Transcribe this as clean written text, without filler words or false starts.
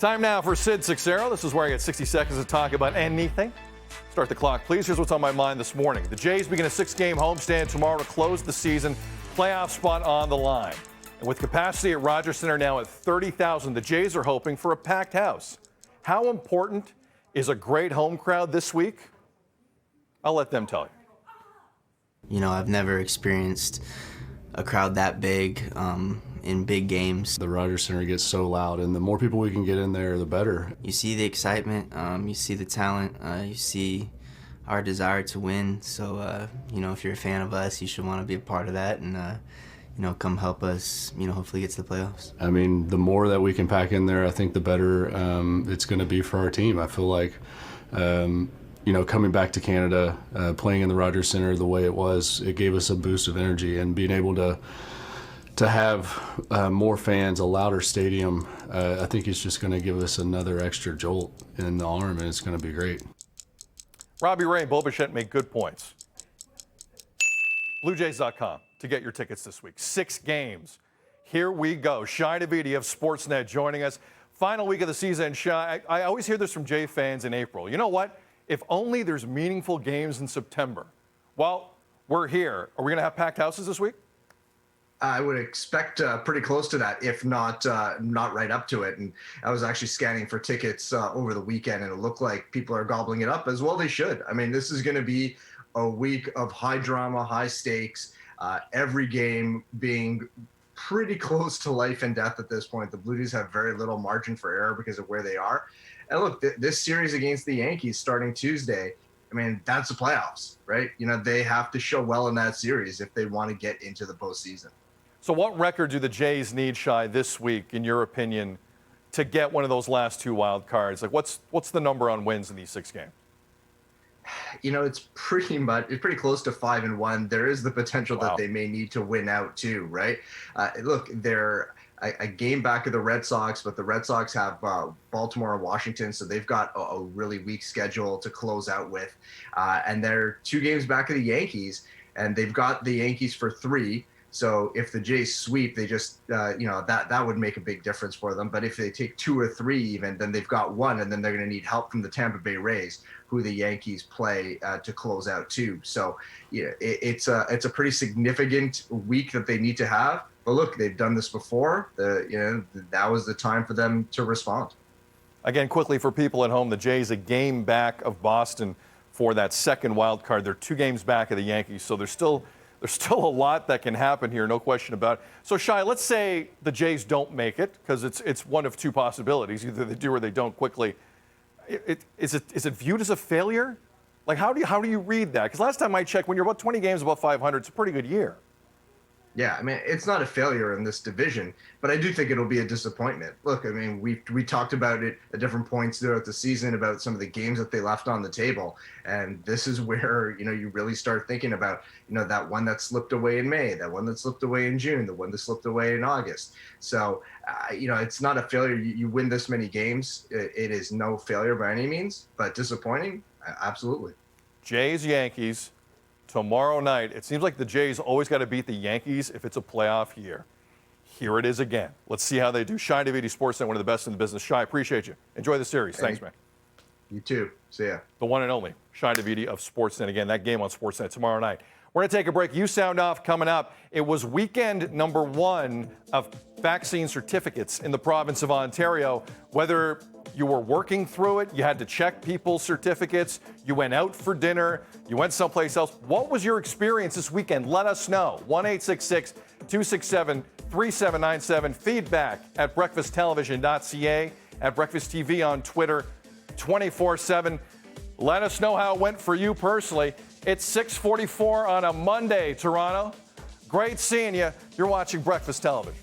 Time now for Sid Six-Zero. This is where I get 60 seconds to talk about anything. Start the clock, please. Here's what's on my mind this morning. The Jays begin a 6-game homestand tomorrow to close the season. Playoff spot on the line. And with capacity at Rogers Center now at 30,000, the Jays are hoping for a packed house. How important is a great home crowd this week? I'll let them tell you. You know, I've never experienced a crowd that big in big games. The Rogers Center gets so loud, and the more people we can get in there, the better. You see the excitement, you see the talent, you see our desire to win. So, you know, if you're a fan of us, you should want to be a part of that and, you know, come help us, you know, hopefully get to the playoffs. I mean, the more that we can pack in there, I think the better it's going to be for our team. I feel like, you know, coming back to Canada, playing in the Rogers Center the way it was, it gave us a boost of energy, and being able to have more fans, a louder stadium, I think it's just going to give us another extra jolt in the arm, and it's going to be great. Robbie Ray and Bo Bichette make good points. BlueJays.com to get your tickets this week. 6 games. Here we go. Shi Davidi of Sportsnet joining us. Final week of the season. Shi, I always hear this from Jay fans in April. You know what? If only there's meaningful games in September. Well, we're here. Are we going to have packed houses this week? I would expect pretty close to that, if not right up to it. And I was actually scanning for tickets over the weekend, and it looked like people are gobbling it up, as well they should. I mean, this is going to be a week of high drama, high stakes, every game being pretty close to life and death at this point. The Blue Jays have very little margin for error because of where they are. And look, this series against the Yankees starting Tuesday, I mean, that's the playoffs, right? You know, they have to show well in that series if they want to get into the postseason. So what record do the Jays need, Shi, this week, in your opinion, to get one of those last 2 wild cards? Like, what's the number on wins in these 6 games? You know, it's pretty close to 5-1. There is the potential that they may need to win out too, right? Look, they're a game back of the Red Sox, but the Red Sox have Baltimore and Washington, so they've got a really weak schedule to close out with. And they're 2 games back of the Yankees, and they've got the Yankees for 3. So if the Jays sweep, they just, you know, that would make a big difference for them. But if they take 2 or 3 even, then they've got 1, and then they're going to need help from the Tampa Bay Rays, who the Yankees play to close out too. So yeah, it's a pretty significant week that they need to have. But look, they've done this before. You know, that was the time for them to respond. Again, quickly for people at home, the Jays a game back of Boston for that second wild card. They're 2 games back of the Yankees, so there's still a lot that can happen here, no question about it. So, Shi, let's say the Jays don't make it, because it's one of 2 possibilities. Either they do or they don't quickly. Is it viewed as a failure? Like, how do you read that? Because last time I checked, when you're about 20 games above 500, it's a pretty good year. Yeah, I mean, it's not a failure in this division, but I do think it'll be a disappointment. Look, I mean, we talked about it at different points throughout the season about some of the games that they left on the table, and this is where, you know, you really start thinking about, you know, that one that slipped away in May, that one that slipped away in June, the one that slipped away in August. So, you know, it's not a failure. You win this many games, it is no failure by any means, but disappointing, absolutely. Jays, Yankees. Tomorrow night, it seems like the Jays always got to beat the Yankees if it's a playoff year. Here it is again. Let's see how they do. Shi Davidi, Sportsnet, one of the best in the business. Shi, appreciate you. Enjoy the series. Thanks, man. You too. See ya. The one and only Shi Davidi of Sportsnet. Again, that game on Sportsnet tomorrow night. We're going to take a break. You sound off coming up. It was weekend number 1 of vaccine certificates in the province of Ontario. Whether you were working through it, you had to check people's certificates, you went out for dinner, you went someplace else. What was your experience this weekend? Let us know. 1-866-267-3797. Feedback at breakfasttelevision.ca, at Breakfast TV on Twitter, 24/7. Let us know how it went for you personally. It's 6:44 on a Monday, Toronto. Great seeing you. You're watching Breakfast Television.